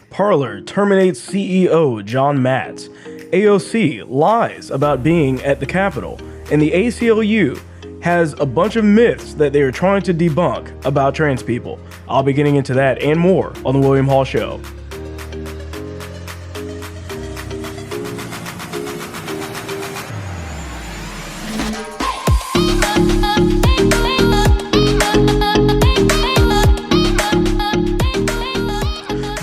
Parler terminates CEO John Matze. AOC lies about being at the Capitol. And the ACLU has a bunch of myths that they are trying to debunk about trans people. I'll be getting into that and more on The William Hall Show.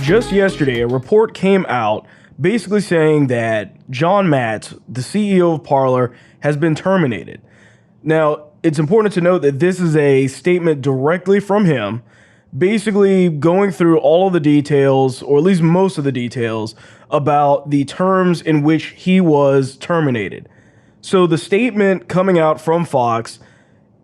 Just yesterday, a report came out basically saying that John Matze, the CEO of Parler, has been terminated. Now, it's important to note that this is a statement directly from him, basically going through all of the details, or at least most of the details, about the terms in which he was terminated. So the statement coming out from Fox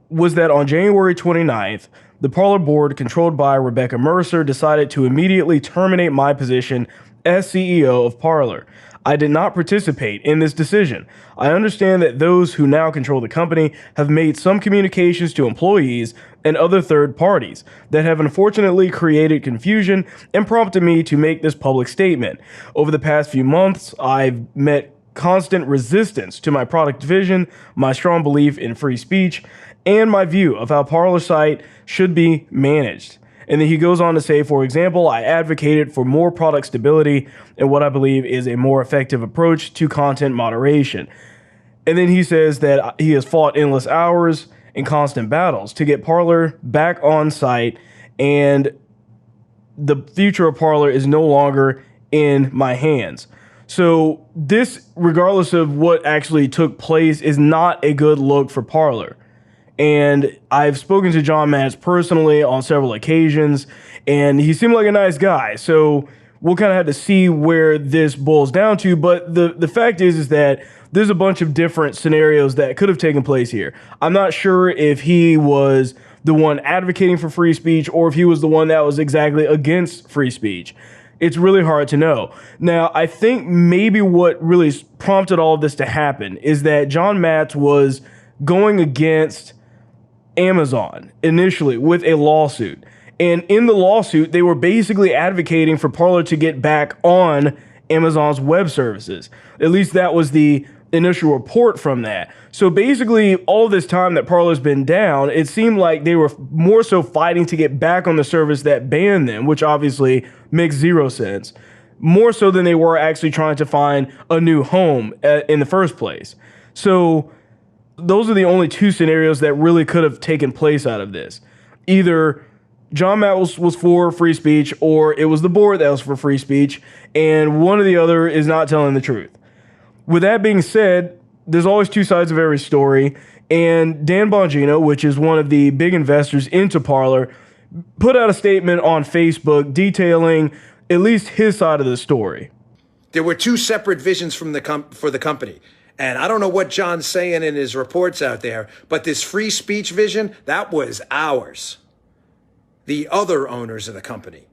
was that on January 29th, the Parler board, controlled by Rebecca Mercer, decided to immediately terminate my position as CEO of Parler. I did not participate in this decision. I understand that those who now control the company have made some communications to employees and other third parties that have unfortunately created confusion and prompted me to make this public statement. Over the past few months, I've met constant resistance to my product vision, my strong belief in free speech, and my view of how Parler site should be managed. And then he goes on to say, for example, I advocated for more product stability and what I believe is a more effective approach to content moderation. And then he says that he has fought endless hours and constant battles to get Parler back on site, and the future of Parler is no longer in my hands. So this, regardless of what actually took place, is not a good look for Parler. And I've spoken to John Matze personally on several occasions, and he seemed like a nice guy. So we'll kind of have to see where this boils down to. But the fact is that there's a bunch of different scenarios that could have taken place here. I'm not sure if he was the one advocating for free speech or if he was the one that was exactly against free speech. It's really hard to know. Now, I think maybe what really prompted all of this to happen is that John Matze was going against Amazon initially with a lawsuit. And in the lawsuit, they were basically advocating for Parler to get back on Amazon's web services. At least that was the initial report from that. So basically, all this time that Parler's been down, it seemed like they were more so fighting to get back on the service that banned them, which obviously makes zero sense, more so than they were actually trying to find a new home in the first place. So those are the only two scenarios that really could have taken place out of this. Either John Matze was for free speech, or it was the board that was for free speech, and one or the other is not telling the truth. With that being said, there's always two sides of every story, and Dan Bongino, which is one of the big investors into Parler, put out a statement on Facebook detailing at least his side of the story. There were two separate visions for the company. And I don't know what John's saying in his reports out there, but this free speech vision, that was ours, the other owners of the company.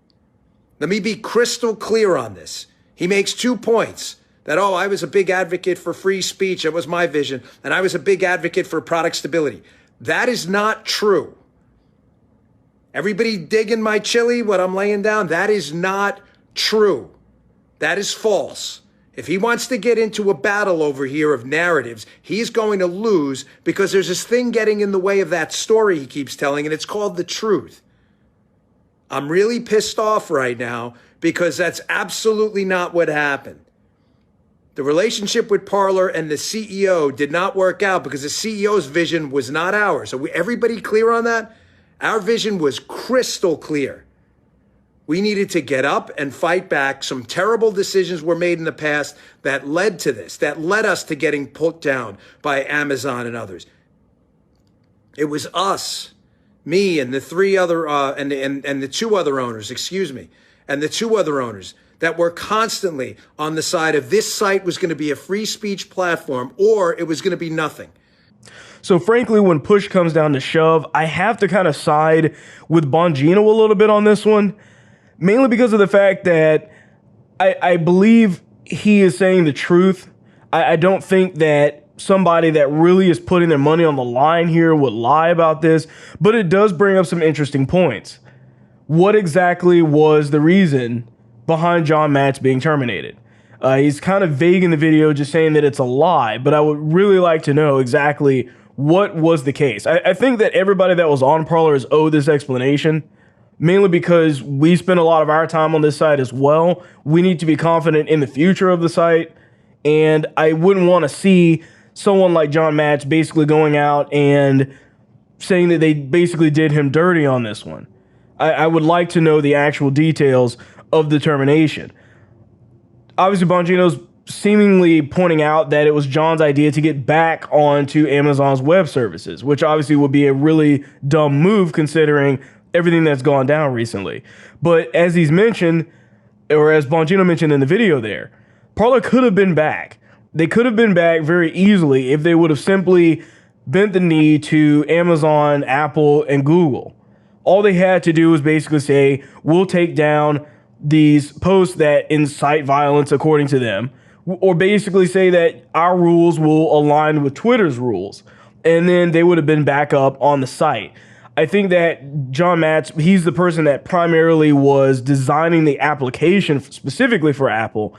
Let me be crystal clear on this. He makes 2 points that, I was a big advocate for free speech. It was my vision. And I was a big advocate for product stability. That is not true. Everybody digging my chili, what I'm laying down, that is not true. That is false. If he wants to get into a battle over here of narratives, he's going to lose because there's this thing getting in the way of that story he keeps telling, and it's called the truth. I'm really pissed off right now because that's absolutely not what happened. The relationship with Parler and the CEO did not work out because the CEO's vision was not ours. Are everybody clear on that? Our vision was crystal clear. We needed to get up and fight back. Some terrible decisions were made in the past that led to this, that led us to getting put down by Amazon and others. It was us, me and the three other, and the two other owners, and the two other owners that were constantly on the side of this site was going to be a free speech platform or it was going to be nothing. So frankly, when push comes down to shove, I have to kind of side with Bongino a little bit on this one. Mainly because of the fact that I believe he is saying the truth. I don't think that somebody that really is putting their money on the line here would lie about this, but it does bring up some interesting points. What exactly was the reason behind John Matze being terminated. He's kind of vague in the video, just saying that it's a lie, but I would really like to know exactly what was the case. I think that everybody that was on Parler is owed this explanation, mainly because we spend a lot of our time on this site as well. We need to be confident in the future of the site, and I wouldn't want to see someone like John Matze basically going out and saying that they basically did him dirty on this one. I would like to know the actual details of the termination. Obviously, Bongino's seemingly pointing out that it was John's idea to get back onto Amazon's web services, which obviously would be a really dumb move considering everything that's gone down recently. But as he's mentioned, or as Bongino mentioned in the video there, Parler could have been back. They could have been back very easily if they would have simply bent the knee to Amazon, Apple, and Google. All they had to do was basically say, we'll take down these posts that incite violence according to them, or basically say that our rules will align with Twitter's rules, and then they would have been back up on the site. I think that John Matze, he's the person that primarily was designing the application specifically for Apple,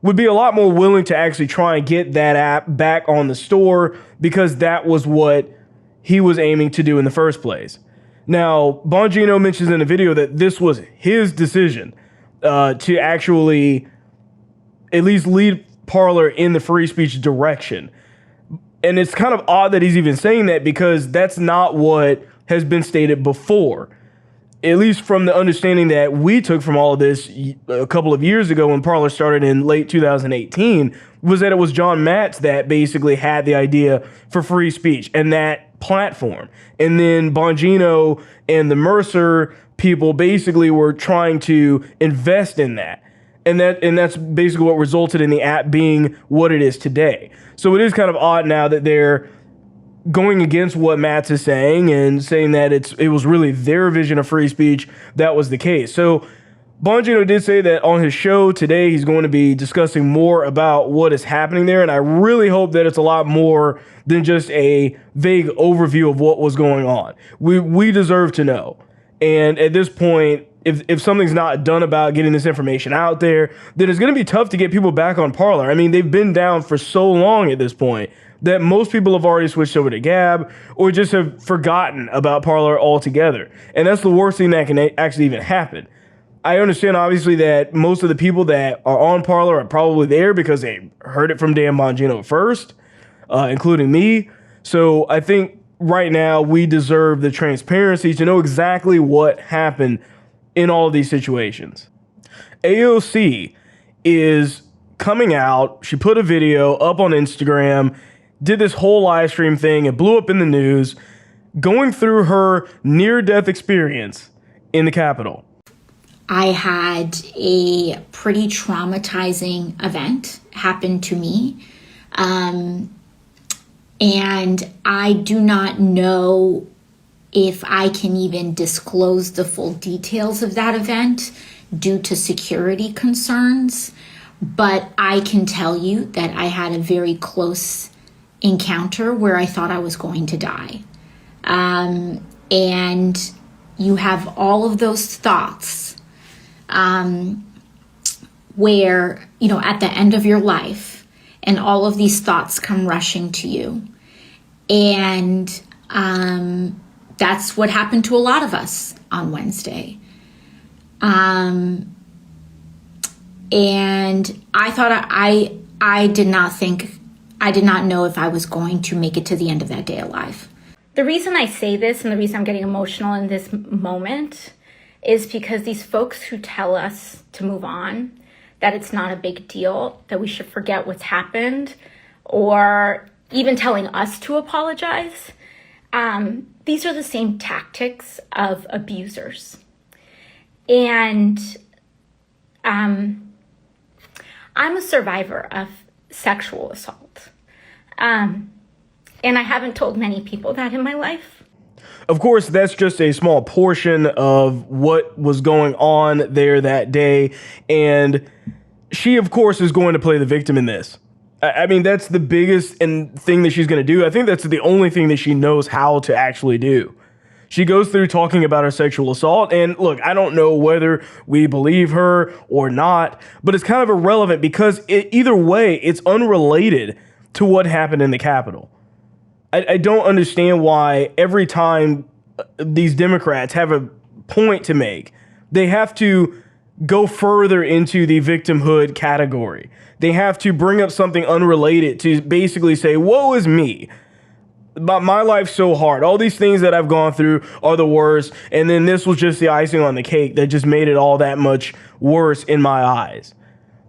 would be a lot more willing to actually try and get that app back on the store because that was what he was aiming to do in the first place. Now, Bongino mentions in the video that this was his decision to actually at least lead Parler in the free speech direction. And it's kind of odd that he's even saying that because that's not what has been stated before. At least from the understanding that we took from all of this a couple of years ago when Parler started in late 2018, was that it was John Matze that basically had the idea for free speech and that platform. And then Bongino and the Mercer people basically were trying to invest in that. And that's basically what resulted in the app being what it is today. So it is kind of odd now that they're going against what Matze is saying and saying that it was really their vision of free speech that was the case. So Bongino did say that on his show today, he's going to be discussing more about what is happening there. And I really hope that it's a lot more than just a vague overview of what was going on. We deserve to know. And at this point, if something's not done about getting this information out there, then it's going to be tough to get people back on Parler. I mean, they've been down for so long at this point that most people have already switched over to Gab or just have forgotten about Parler altogether. And that's the worst thing that can actually even happen. I understand, obviously, that most of the people that are on Parler are probably there because they heard it from Dan Bongino first, including me. So I think right now we deserve the transparency to know exactly what happened in all of these situations. AOC is coming out. She put a video up on Instagram, did this whole live stream thing. It blew up in the news, going through her near-death experience in the Capitol. I had a pretty traumatizing event happen to me. And I do not know if I can even disclose the full details of that event due to security concerns. But I can tell you that I had a very close encounter where I thought I was going to die. And you have all of those thoughts where, you know, at the end of your life, and all of these thoughts come rushing to you. And that's what happened to a lot of us on Wednesday. And I thought I did not know if I was going to make it to the end of that day alive. The reason I say this and the reason I'm getting emotional in this moment is because these folks who tell us to move on, that it's not a big deal, that we should forget what's happened, or even telling us to apologize, these are the same tactics of abusers. And I'm a survivor of sexual assault. And I haven't told many people that in my life. Of course, that's just a small portion of what was going on there that day. And she, of course, is going to play the victim in this. I mean, that's the biggest thing that she's going to do. I think that's the only thing that she knows how to actually do. She goes through talking about her sexual assault. And look, I don't know whether we believe her or not, but it's kind of irrelevant because either way, it's unrelated to what happened in the Capitol. I don't understand why every time these Democrats have a point to make, they have to go further into the victimhood category. They have to bring up something unrelated to basically say, woe is me. My life's so hard. All these things that I've gone through are the worst. And then this was just the icing on the cake that just made it all that much worse in my eyes.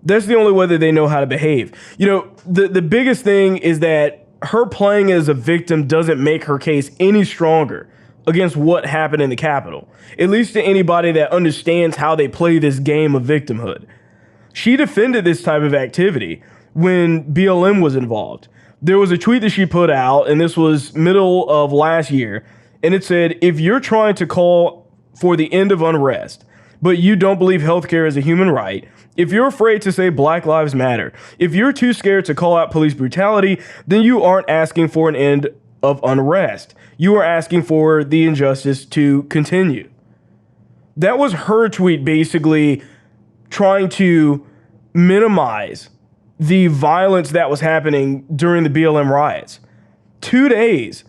That's the only way that they know how to behave. You know, the biggest thing is that her playing as a victim doesn't make her case any stronger against what happened in the Capitol, at least to anybody that understands how they play this game of victimhood. She defended this type of activity when BLM was involved. There was a tweet that she put out, and this was middle of last year, and it said, if you're trying to call for the end of unrest, but you don't believe healthcare is a human right, if you're afraid to say Black Lives Matter, if you're too scared to call out police brutality, then you aren't asking for an end of unrest. You are asking for the injustice to continue. That was her tweet, basically trying to minimize the violence that was happening during the BLM riots. 2 days,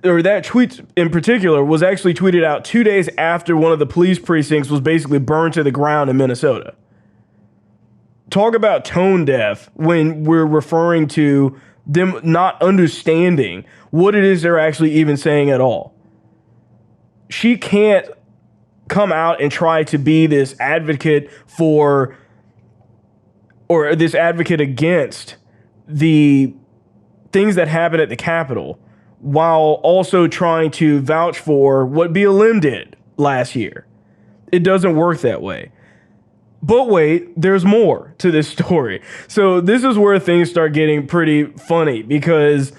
or that tweet in particular, was actually tweeted out 2 days after one of the police precincts was basically burned to the ground in Minnesota. Talk about tone deaf when we're referring to them not understanding what it is they're actually even saying at all. She can't come out and try to be this advocate for, or this advocate against the things that happen at the Capitol while also trying to vouch for what BLM did last year. It doesn't work that way. But wait, there's more to this story. So this is where things start getting pretty funny because,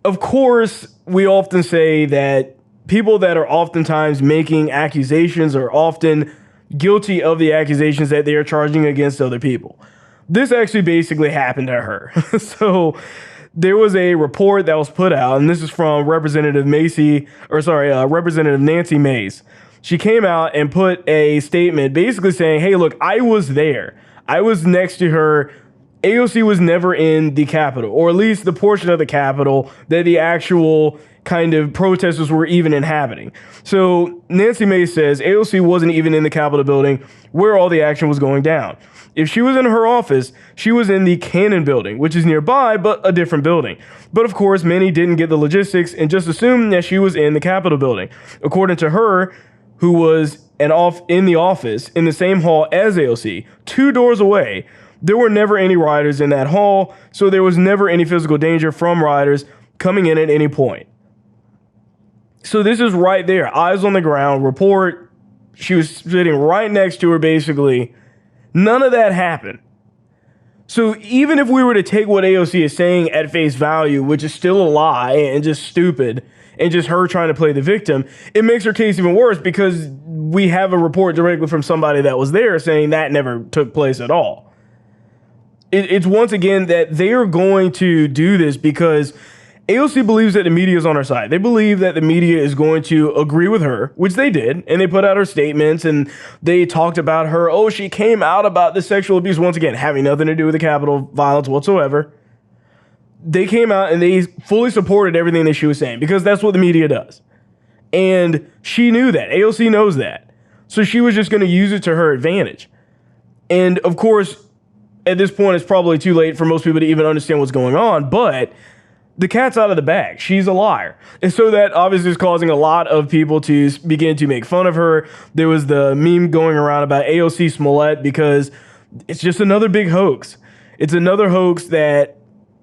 of course, we often say that people that are oftentimes making accusations are often guilty of the accusations that they are charging against other people. This actually basically happened to her. So there was a report that was put out, and this is from Representative Nancy Mace. She came out and put a statement basically saying, hey, look, I was there. I was next to her. AOC was never in the Capitol, or at least the portion of the Capitol that the actual kind of protesters were even inhabiting. So Nancy Mace says AOC wasn't even in the Capitol building where all the action was going down. If she was in her office, she was in the Cannon building, which is nearby, but a different building. But of course, many didn't get the logistics and just assumed that she was in the Capitol building. According to her, who was in the office in the same hall as AOC, 2 doors away, there were never any rioters in that hall, so there was never any physical danger from rioters coming in at any point. So this is right there, eyes on the ground, report. She was sitting right next to her, basically. None of that happened. So even if we were to take what AOC is saying at face value, which is still a lie and just stupid, and just her trying to play the victim, it makes her case even worse because we have a report directly from somebody that was there saying that never took place at all. It's once again that they are going to do this because AOC believes that the media is on her side. They believe that the media is going to agree with her, which they did, and they put out her statements and they talked about her. Oh, she came out about the sexual abuse, once again, having nothing to do with the Capitol violence whatsoever. They came out and they fully supported everything that she was saying because that's what the media does. And she knew that. AOC knows that. So she was just going to use it to her advantage. And of course, at this point, it's probably too late for most people to even understand what's going on. But the cat's out of the bag. She's a liar. And so that obviously is causing a lot of people to begin to make fun of her. There was the meme going around about AOC Smollett because it's just another big hoax. It's another hoax that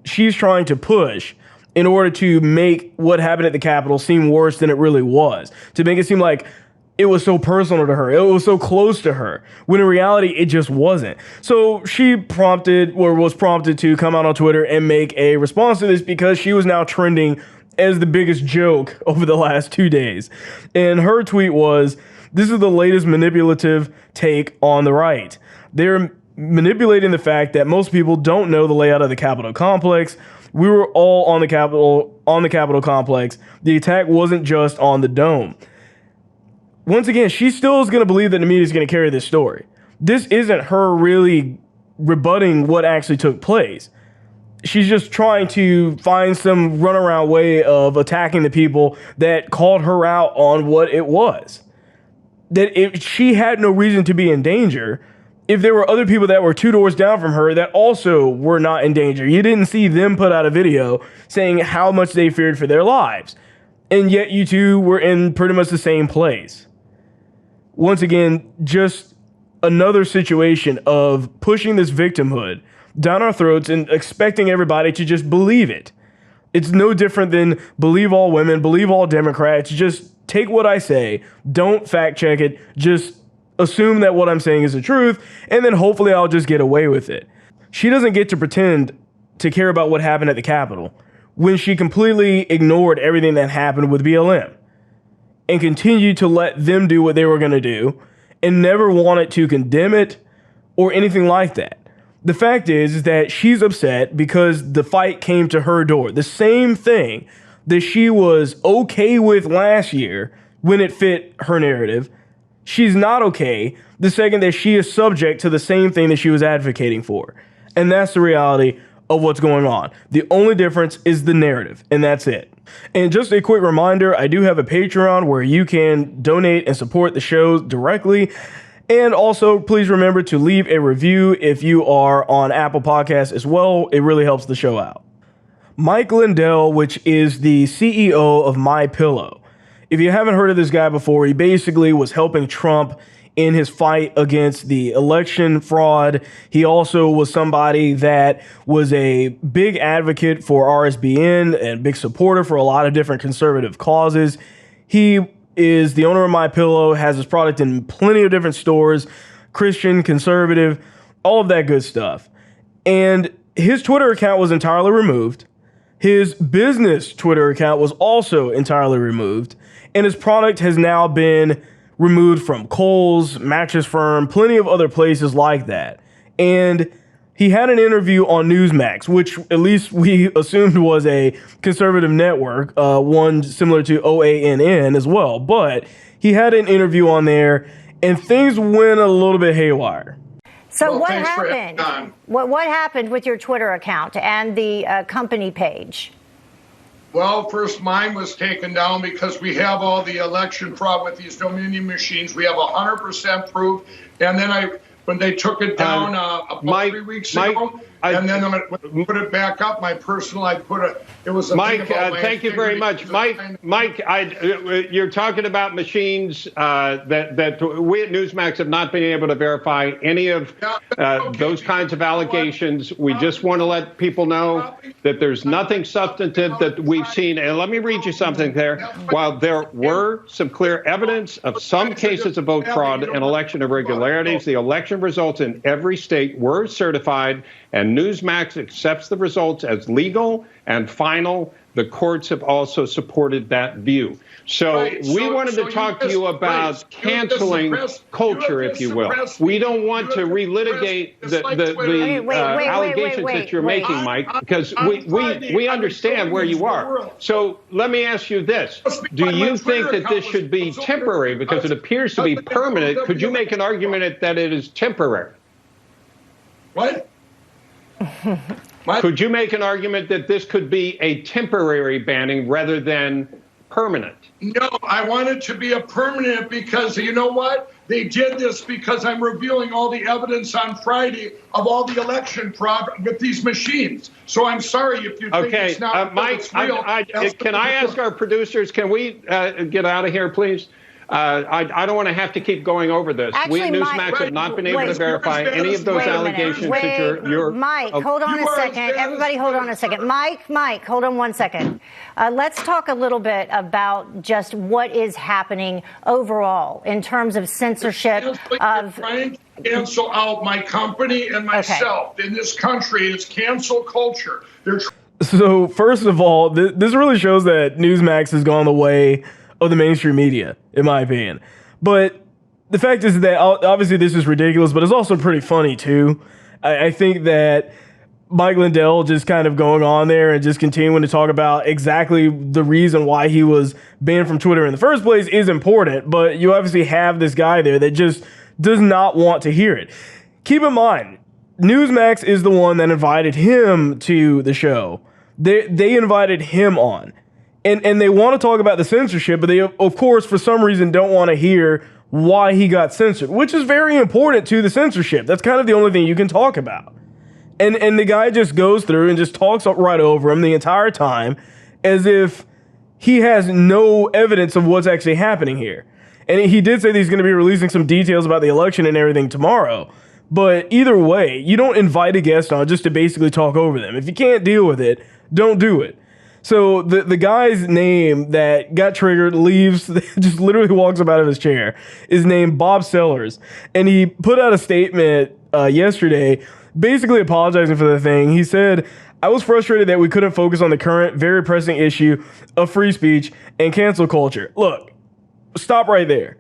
she's trying to push in order to make what happened at the Capitol seem worse than it really was, to make it seem like it was so personal to her, it was so close to her, when in reality, it just wasn't. So she was prompted to come out on Twitter and make a response to this because she was now trending as the biggest joke over the last 2 days. And her tweet was, this is the latest manipulative take on the right. They're manipulating the fact that most people don't know the layout of the Capitol complex. We were all on the Capitol complex. The attack wasn't just on the dome. Once again, she still is going to believe that the media is going to carry this story. This isn't her really rebutting what actually took place. She's just trying to find some runaround way of attacking the people that called her out on what it was. That if she had no reason to be in danger, if there were other people that were 2 doors down from her that also were not in danger, you didn't see them put out a video saying how much they feared for their lives. And yet you two were in pretty much the same place. Once again, just another situation of pushing this victimhood down our throats and expecting everybody to just believe it. It's no different than believe all women, believe all Democrats. Just take what I say, don't fact check it, just assume that what I'm saying is the truth, and then hopefully I'll just get away with it. She doesn't get to pretend to care about what happened at the Capitol when she completely ignored everything that happened with BLM and continued to let them do what they were going to do and never wanted to condemn it or anything like that. The fact is that she's upset because the fight came to her door. The same thing that she was okay with last year when it fit her narrative, she's not okay the second that she is subject to the same thing that she was advocating for. And that's the reality of what's going on. The only difference is the narrative, and that's it. And just a quick reminder, I do have a Patreon where you can donate and support the show directly. And also, please remember to leave a review if you are on Apple Podcasts as well. It really helps the show out. Mike Lindell, which is the CEO of MyPillow. If you haven't heard of this guy before, he basically was helping Trump in his fight against the election fraud. He also was somebody that was a big advocate for RSBN and big supporter for a lot of different conservative causes. He is the owner of MyPillow, has his product in plenty of different stores, Christian, conservative, all of that good stuff. And his Twitter account was entirely removed. His business Twitter account was also entirely removed. And his product has now been removed from Kohl's, Mattress Firm, plenty of other places like that. And he had an interview on Newsmax, which at least we assumed was a conservative network, one similar to OANN as well. But he had an interview on there, and things went a little bit haywire. So what happened? What happened with your Twitter account and the company page? Well, first mine was taken down because we have all the election fraud with these Dominion machines. We have 100% proof. And then when they took it down about 3 weeks ago, and then I put it back up, my personal, it was a Mike, thank you very much. Mike, you're talking about machines that we at Newsmax have not been able to verify any of those kinds of allegations. We just want to let people know that there's nothing substantive that we've seen. And let me read you something there. While there were some clear evidence of some cases of vote fraud and election irregularities, the election results in every state were certified, and Newsmax accepts the results as legal and final. The courts have also supported that view. So we wanted to talk to you about canceling culture, if you will. We don't want to relitigate the allegations that you're making, Mike, because we understand where you are. So let me ask you this. Do you think that this should be temporary because it appears to be permanent? Could you make an argument that it is temporary? What? Could you make an argument that this could be a temporary banning rather than permanent? No, I want it to be a permanent because you know what? They did this because I'm revealing all the evidence on Friday of all the election fraud with these machines. So I'm sorry if you think it's not Mike, real. Can I ask our producers, can we get out of here, please? I don't want to have to keep going over this. Actually, we at Newsmax have not been able to verify any of those allegations that you're Mike, hold on a second. Everybody hold on a second. Mike, hold on 1 second. Let's talk a little bit about just what is happening overall in terms of censorship of... Trying to cancel out my company and myself in this country. It's cancel culture. So first of all, this really shows that Newsmax has gone the way of the mainstream media, in my opinion. But the fact is that obviously this is ridiculous, but it's also pretty funny too. I think that Mike Lindell just kind of going on there and just continuing to talk about exactly the reason why he was banned from Twitter in the first place is important, but you obviously have this guy there that just does not want to hear it. Keep in mind, Newsmax is the one that invited him to the show. They invited him on. And they want to talk about the censorship, but they, of course, for some reason don't want to hear why he got censored, which is very important to the censorship. That's kind of the only thing you can talk about. And the guy just goes through and just talks right over him the entire time as if he has no evidence of what's actually happening here. And he did say that he's going to be releasing some details about the election and everything tomorrow. But either way, you don't invite a guest on just to basically talk over them. If you can't deal with it, don't do it. So the guy's name that got triggered, leaves, just literally walks up out of his chair, is named Bob Sellers. And he put out a statement yesterday basically apologizing for the thing. He said, "I was frustrated that we couldn't focus on the current, very pressing issue of free speech and cancel culture." Look, stop right there.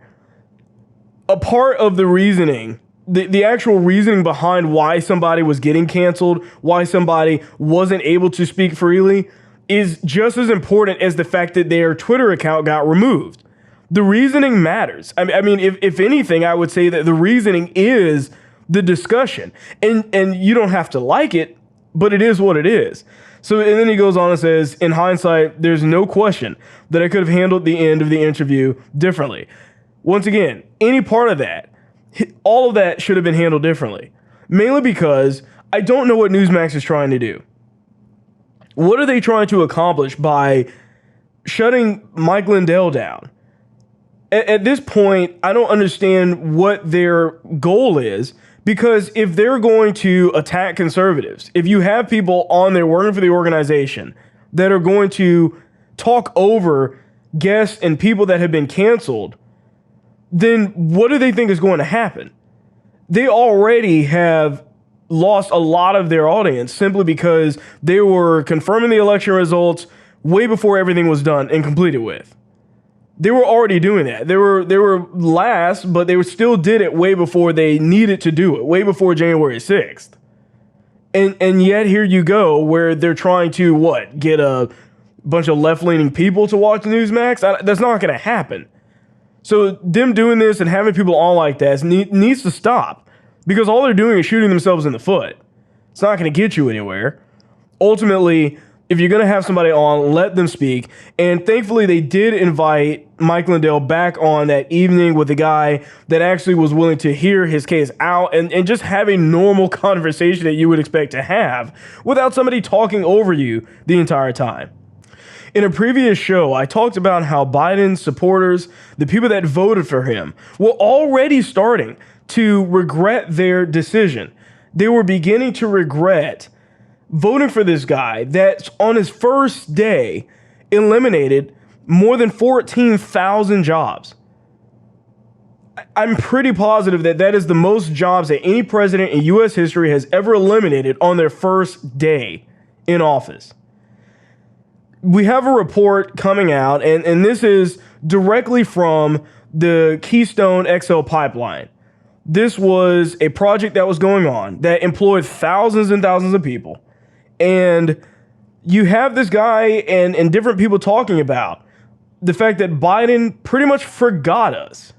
A part of the reasoning, the actual reasoning behind why somebody was getting canceled, why somebody wasn't able to speak freely, is just as important as the fact that their Twitter account got removed. The reasoning matters. I mean, if anything, I would say that the reasoning is the discussion. And you don't have to like it, but it is what it is. So, and then he goes on and says, "In hindsight, there's no question that I could have handled the end of the interview differently." Once again, any part of that, all of that should have been handled differently. Mainly because I don't know what Newsmax is trying to do. What are they trying to accomplish by shutting Mike Lindell down? At this point, I don't understand what their goal is, because if they're going to attack conservatives, if you have people on there working for the organization that are going to talk over guests and people that have been canceled, then what do they think is going to happen? They already have lost a lot of their audience simply because they were confirming the election results way before everything was done and completed with. They were already doing that. They were last, but they still did it way before they needed to do it, way before January 6th. And yet here you go, where they're trying to, get a bunch of left-leaning people to watch Newsmax? That's not going to happen. So them doing this and having people on like that needs to stop, because all they're doing is shooting themselves in the foot. It's not going to get you anywhere. Ultimately, if you're going to have somebody on, let them speak. And thankfully, they did invite Mike Lindell back on that evening with a guy that actually was willing to hear his case out and just have a normal conversation that you would expect to have without somebody talking over you the entire time. In a previous show, I talked about how Biden's supporters, the people that voted for him, were already starting to regret their decision. They were beginning to regret voting for this guy that on his first day eliminated more than 14,000 jobs. I'm pretty positive that that is the most jobs that any president in U.S. history has ever eliminated on their first day in office. We have a report coming out, and this is directly from the Keystone XL pipeline. This was a project that was going on that employed thousands and thousands of people. And you have this guy and different people talking about the fact that Biden pretty much forgot us.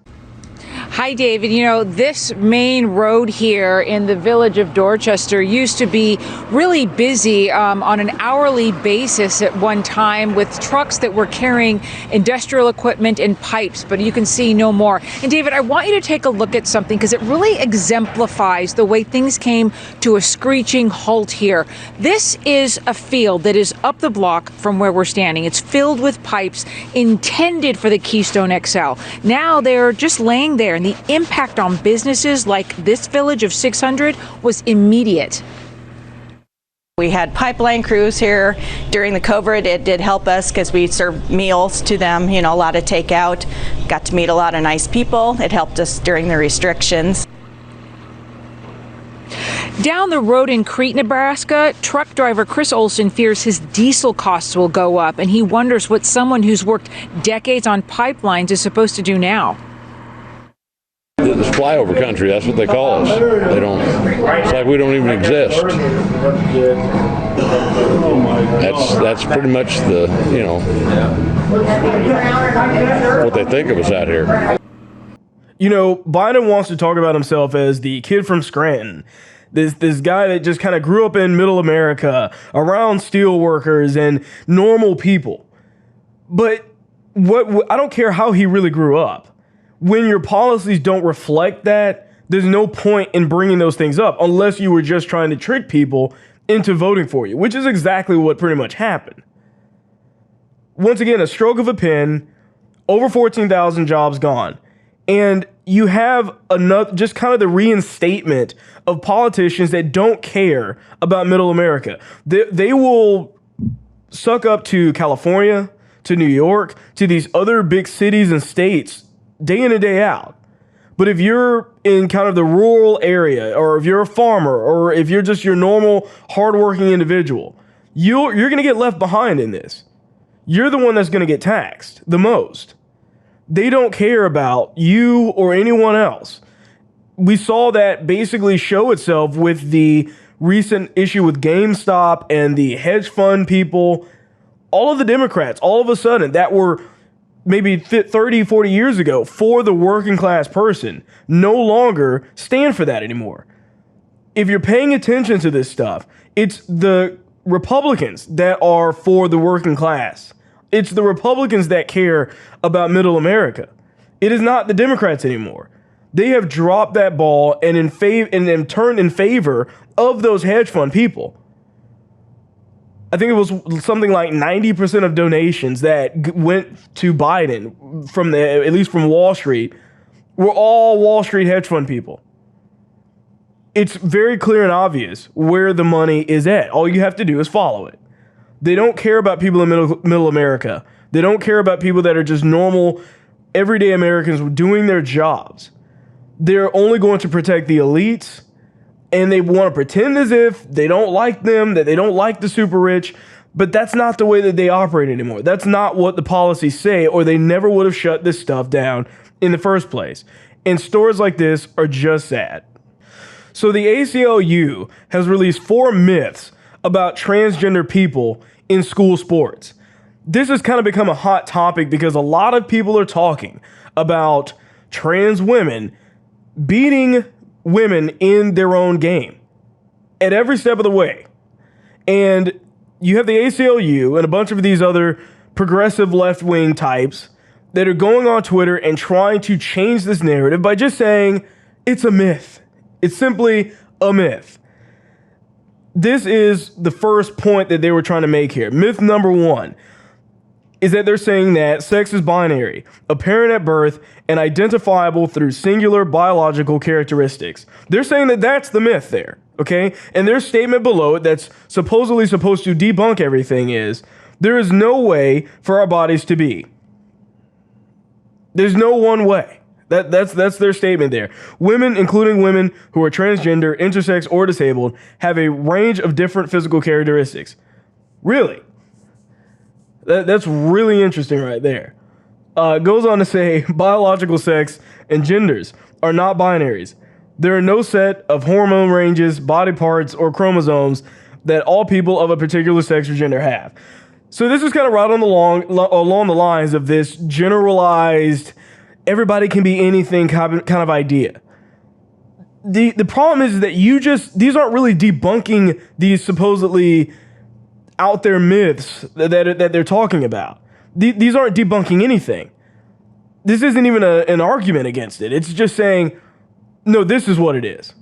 Hi, David. You know, this main road here in the village of Dorchester used to be really busy on an hourly basis at one time with trucks that were carrying industrial equipment and pipes, but you can see no more. And David, I want you to take a look at something because it really exemplifies the way things came to a screeching halt here. This is a field that is up the block from where we're standing. It's filled with pipes intended for the Keystone XL. Now they're just laying there, and the impact on businesses like this village of 600 was immediate. We had pipeline crews here during the COVID. It did help us because we served meals to them, a lot of takeout. Got to meet a lot of nice people. It helped us during the restrictions. Down the road in Crete, Nebraska, truck driver Chris Olson fears his diesel costs will go up, and he wonders what someone who's worked decades on pipelines is supposed to do now. The this flyover country. That's what they call us. They don't. It's like we don't even exist. That's pretty much the what they think of us out here. Biden wants to talk about himself as the kid from Scranton. This guy that just kind of grew up in middle America around steel workers and normal people. But I don't care how he really grew up. When your policies don't reflect that, there's no point in bringing those things up unless you were just trying to trick people into voting for you, which is exactly what pretty much happened. Once again, a stroke of a pen, over 14,000 jobs gone. And you have another, just kind of the reinstatement of politicians that don't care about middle America. They will suck up to California, to New York, to these other big cities and states day in and day out. But if you're in kind of the rural area, or if you're a farmer, or if you're just your normal hardworking individual, you're going to get left behind in this. You're the one that's going to get taxed the most. They don't care about you or anyone else. We saw that basically show itself with the recent issue with GameStop and the hedge fund people. All of the Democrats, all of a sudden, that were maybe 30, 40 years ago for the working class person, no longer stand for that anymore. If you're paying attention to this stuff, it's the Republicans that are for the working class. It's the Republicans that care about middle America. It is not the Democrats anymore. They have dropped that ball and turned in favor of those hedge fund people. I think it was something like 90% of donations that went to Biden at least from Wall Street, were all Wall Street hedge fund people. It's very clear and obvious where the money is at. All you have to do is follow it. They don't care about people in middle America. They don't care about people that are just normal, everyday Americans doing their jobs. They're only going to protect the elites, and they want to pretend as if they don't like them, that they don't like the super rich, but that's not the way that they operate anymore. That's not what the policies say, or they never would have shut this stuff down in the first place. And stories like this are just sad. So the ACLU has released 4 myths about transgender people in school sports. This has kind of become a hot topic because a lot of people are talking about trans women beating women in their own game at every step of the way. And you have the ACLU and a bunch of these other progressive left-wing types that are going on Twitter and trying to change this narrative by just saying it's a myth. It's simply a myth. This is the first point that they were trying to make here. Myth number 1 is that they're saying that sex is binary, apparent at birth, and identifiable through singular biological characteristics. They're saying that that's the myth there, okay? And their statement below it that's supposedly supposed to debunk everything is, there is no way for our bodies to be. There's no one way. That's their statement there. Women, including women who are transgender, intersex, or disabled, have a range of different physical characteristics. Really? That's really interesting right there. It goes on to say biological sex and genders are not binaries. There are no set of hormone ranges, body parts, or chromosomes that all people of a particular sex or gender have. So this is kind of right along the lines of this generalized everybody can be anything kind of idea. The problem is that these aren't really debunking these supposedly out there myths that they're talking about. These aren't debunking anything. This isn't even an argument against it. It's just saying, no, this is what it is.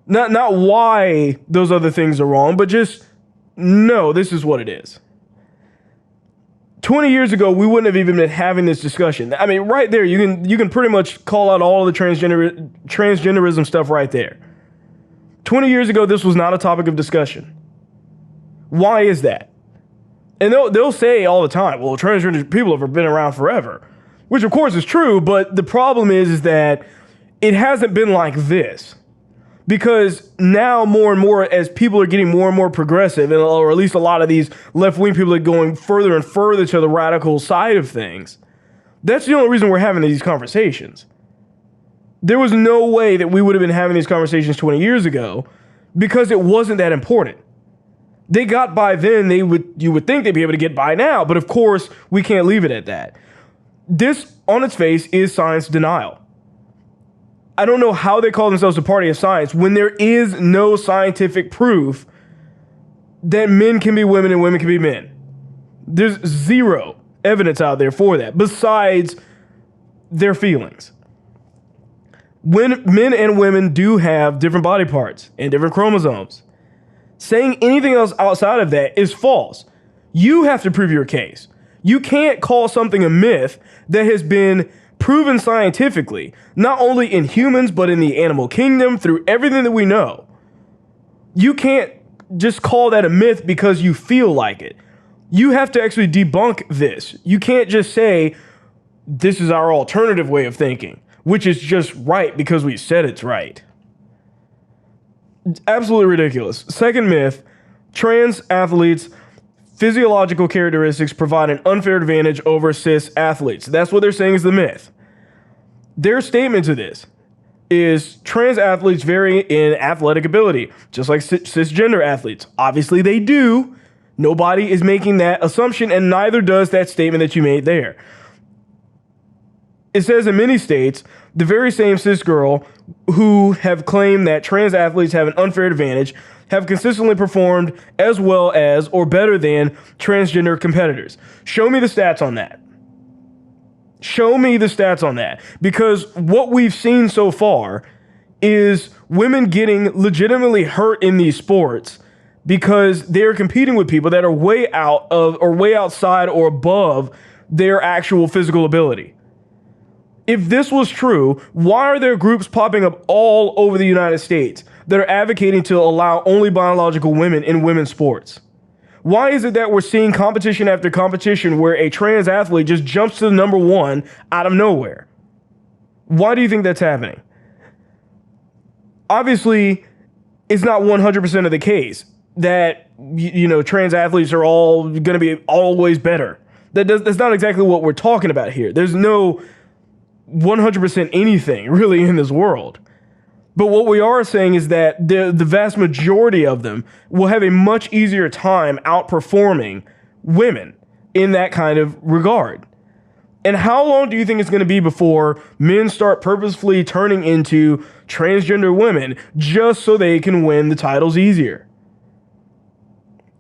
Not why those other things are wrong, but just, no, this is what it is. 20 years ago, we wouldn't have even been having this discussion. I mean, right there, you can pretty much call out all of the transgenderism stuff right there. 20 years ago, this was not a topic of discussion. Why is that? And they'll say all the time, well, transgender people have been around forever, which of course is true, but the problem is that it hasn't been like this. Because now more and more, as people are getting more and more progressive, or at least a lot of these left-wing people are going further and further to the radical side of things, that's the only reason we're having these conversations. There was no way that we would have been having these conversations 20 years ago because it wasn't that important. They got by then, you would think they'd be able to get by now, but of course, we can't leave it at that. This, on its face, is science denial. I don't know how they call themselves a party of science when there is no scientific proof that men can be women and women can be men. There's zero evidence out there for that, besides their feelings. When men and women do have different body parts and different chromosomes, saying anything else outside of that is false. You have to prove your case. You can't call something a myth that has been proven scientifically, not only in humans, but in the animal kingdom, through everything that we know. You can't just call that a myth because you feel like it. You have to actually debunk this. You can't just say, this is our alternative way of thinking, which is just right because we said it's right. Absolutely ridiculous. Second myth, trans athletes' physiological characteristics provide an unfair advantage over cis athletes. That's what they're saying is the myth. Their statement to this is trans athletes vary in athletic ability, just like cisgender athletes. Obviously they do. Nobody is making that assumption, and neither does that statement that you made there. It says in many states, the very same cis girl who have claimed that trans athletes have an unfair advantage have consistently performed as well as or better than transgender competitors. Show me the stats on that. Show me the stats on that. Because what we've seen so far is women getting legitimately hurt in these sports because they're competing with people that are way out of or way outside or above their actual physical ability. If this was true, why are there groups popping up all over the United States that are advocating to allow only biological women in women's sports? Why is it that we're seeing competition after competition where a trans athlete just jumps to the number one out of nowhere? Why do you think that's happening? Obviously, it's not 100% of the case that, trans athletes are all going to be always better. That's not exactly what we're talking about here. There's no 100% anything really in this world. But what we are saying is that the vast majority of them will have a much easier time outperforming women in that kind of regard. And how long do you think it's going to be before men start purposefully turning into transgender women just so they can win the titles easier?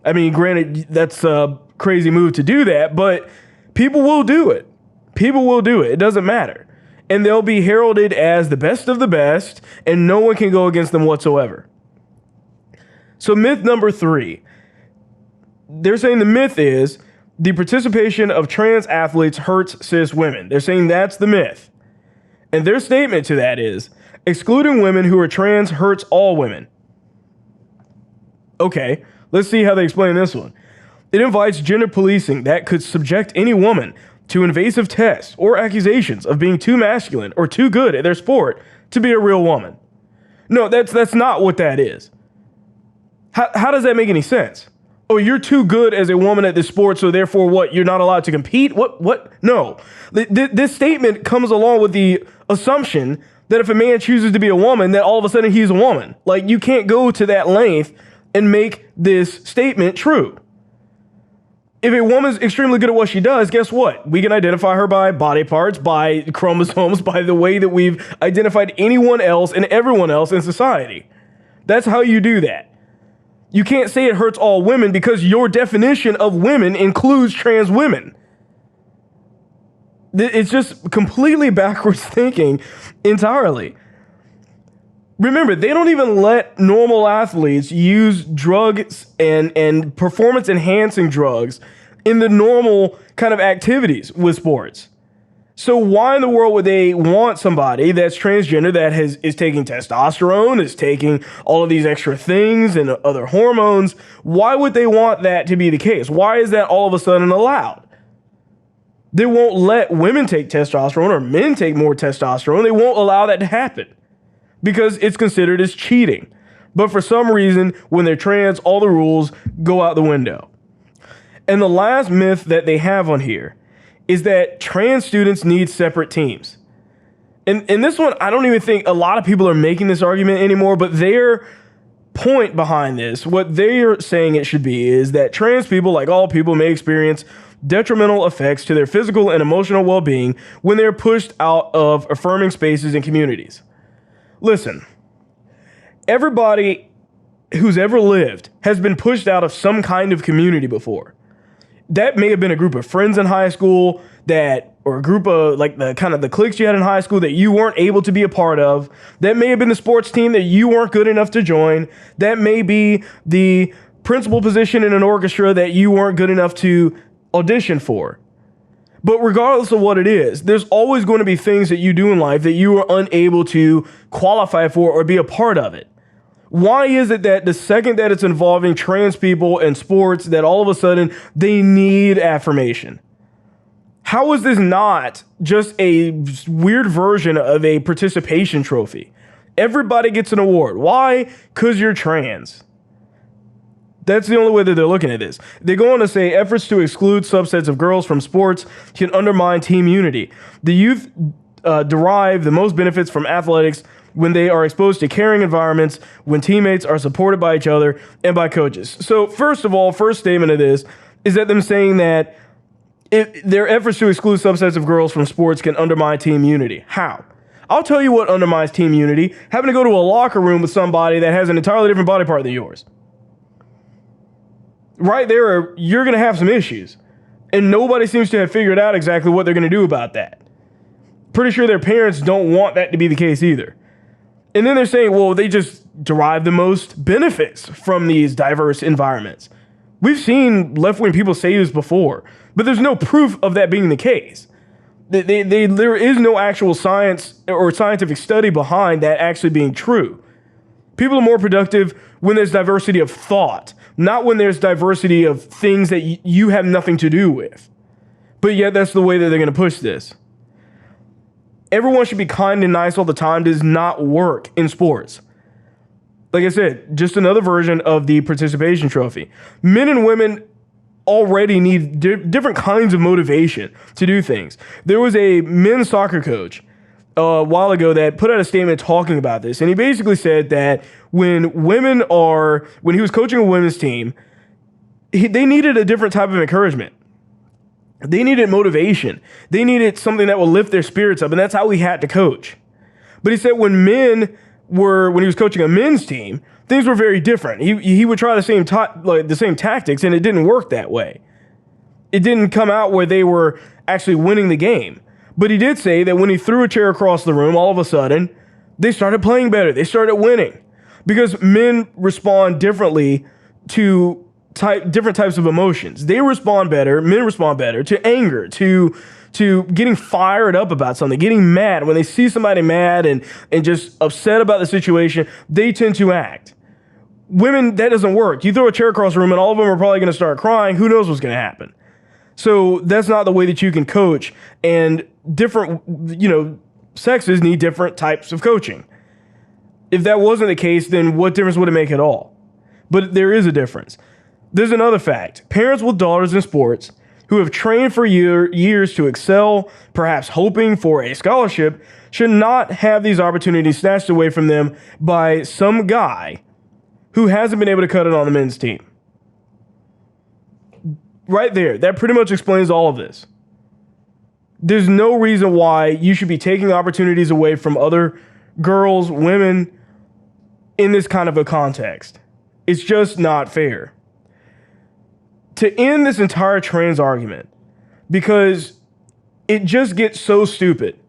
I mean, granted, that's a crazy move to do that, but people will do it. People will do it. It doesn't matter. And they'll be heralded as the best of the best, and no one can go against them whatsoever. So myth number 3, they're saying the myth is the participation of trans athletes hurts cis women. They're saying that's the myth. And their statement to that is, excluding women who are trans hurts all women. Okay, let's see how they explain this one. It invites gender policing that could subject any woman to invasive tests or accusations of being too masculine or too good at their sport to be a real woman. No, that's not what that is. How does that make any sense? Oh, you're too good as a woman at this sport, so therefore what? You're not allowed to compete? What? No. This statement comes along with the assumption that if a man chooses to be a woman, that all of a sudden he's a woman. Like, you can't go to that length and make this statement true. If a woman's extremely good at what she does, guess what? We can identify her by body parts, by chromosomes, by the way that we've identified anyone else and everyone else in society. That's how you do that. You can't say it hurts all women because your definition of women includes trans women. It's just completely backwards thinking entirely. Remember, they don't even let normal athletes use drugs and performance-enhancing drugs in the normal kind of activities with sports. So why in the world would they want somebody that's transgender that is taking testosterone, is taking all of these extra things and other hormones? Why would they want that to be the case? Why is that all of a sudden allowed? They won't let women take testosterone or men take more testosterone. They won't allow that to happen because it's considered as cheating. But for some reason, when they're trans, all the rules go out the window. And the last myth that they have on here is that trans students need separate teams. And this one, I don't even think a lot of people are making this argument anymore, but their point behind this, what they're saying it should be, is that trans people, like all people, may experience detrimental effects to their physical and emotional well-being when they're pushed out of affirming spaces and communities. Listen, everybody who's ever lived has been pushed out of some kind of community before. That may have been a group of friends in high school or a group of like the kind of the cliques you had in high school that you weren't able to be a part of. That may have been the sports team that you weren't good enough to join. That may be the principal position in an orchestra that you weren't good enough to audition for. But regardless of what it is, there's always going to be things that you do in life that you are unable to qualify for or be a part of it. Why is it that the second that it's involving trans people and sports, that all of a sudden they need affirmation? How is this not just a weird version of a participation trophy? Everybody gets an award. Why? Because you're trans. That's the only way that they're looking at this. They go on to say efforts to exclude subsets of girls from sports can undermine team unity. The youth derive the most benefits from athletics when they are exposed to caring environments, when teammates are supported by each other and by coaches. So first of all, first statement of this is that them saying that their efforts to exclude subsets of girls from sports can undermine team unity. How? I'll tell you what undermines team unity: having to go to a locker room with somebody that has an entirely different body part than yours. Right there, you're going to have some issues. And nobody seems to have figured out exactly what they're going to do about that. Pretty sure their parents don't want that to be the case either. And then they're saying, well, they just derive the most benefits from these diverse environments. We've seen left-wing people say this before, but there's no proof of that being the case. There is no actual science or scientific study behind that actually being true. People are more productive when there's diversity of thought, not when there's diversity of things that you have nothing to do with. But yet that's the way that they're going to push this. Everyone should be kind and nice all the time does not work in sports. Like I said, just another version of the participation trophy. Men and women already need different kinds of motivation to do things. There was a men's soccer coach a while ago that put out a statement talking about this. And he basically said that when he was coaching a women's team, they needed a different type of encouragement. They needed motivation. They needed something that would lift their spirits up. And that's how he had to coach. But he said when he was coaching a men's team, things were very different. He would try the same tactics, and it didn't work that way. It didn't come out where they were actually winning the game. But he did say that when he threw a chair across the room, all of a sudden, they started playing better. They started winning. Because men respond differently to different types of emotions. Men respond better to anger, to getting fired up about something, getting mad. When they see somebody mad and just upset about the situation, they tend to act. Women, that doesn't work. You throw a chair across the room and all of them are probably going to start crying. Who knows what's going to happen? So that's not the way that you can coach. And different, sexes need different types of coaching. If that wasn't the case, then what difference would it make at all? But there is a difference. There's another fact. Parents with daughters in sports who have trained for years to excel, perhaps hoping for a scholarship, should not have these opportunities snatched away from them by some guy who hasn't been able to cut it on the men's team. Right there. That pretty much explains all of this. There's no reason why you should be taking opportunities away from other girls, women, in this kind of a context. It's just not fair. To end this entire trans argument, because it just gets so stupid,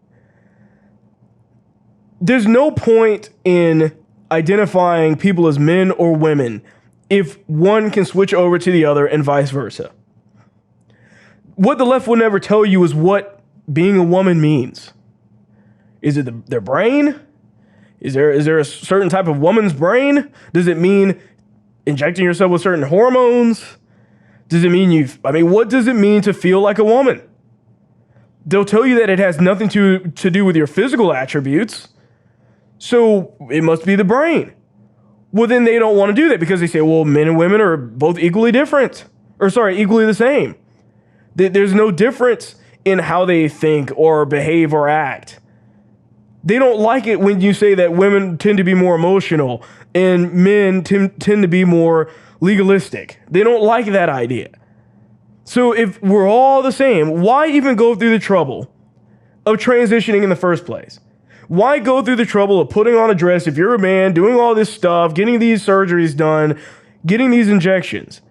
there's no point in identifying people as men or women if one can switch over to the other and vice versa. What the left will never tell you is what being a woman means. Is it their brain? Is there a certain type of woman's brain? Does it mean injecting yourself with certain hormones? Does it mean what does it mean to feel like a woman? They'll tell you that it has nothing to do with your physical attributes. So it must be the brain. Well, then they don't want to do that because they say, well, men and women are both equally the same. There's no difference in how they think or behave or act. They don't like it when you say that women tend to be more emotional and men tend to be more legalistic. They don't like that idea. So if we're all the same, why even go through the trouble of transitioning in the first place? Why go through the trouble of putting on a dress if you're a man, doing all this stuff, getting these surgeries done, getting these injections,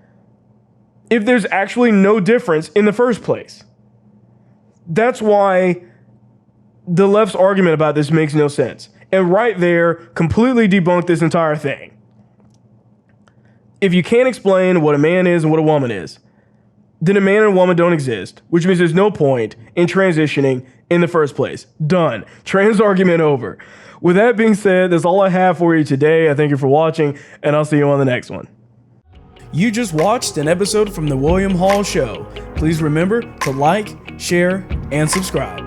if there's actually no difference in the first place? That's why the left's argument about this makes no sense. And right there, completely debunked this entire thing. If you can't explain what a man is and what a woman is, then a man and a woman don't exist, which means there's no point in transitioning in the first place. Done. Trans argument over. With that being said, that's all I have for you today. I thank you for watching, and I'll see you on the next one. You just watched an episode from The William Hall Show. Please remember to like, share, and subscribe.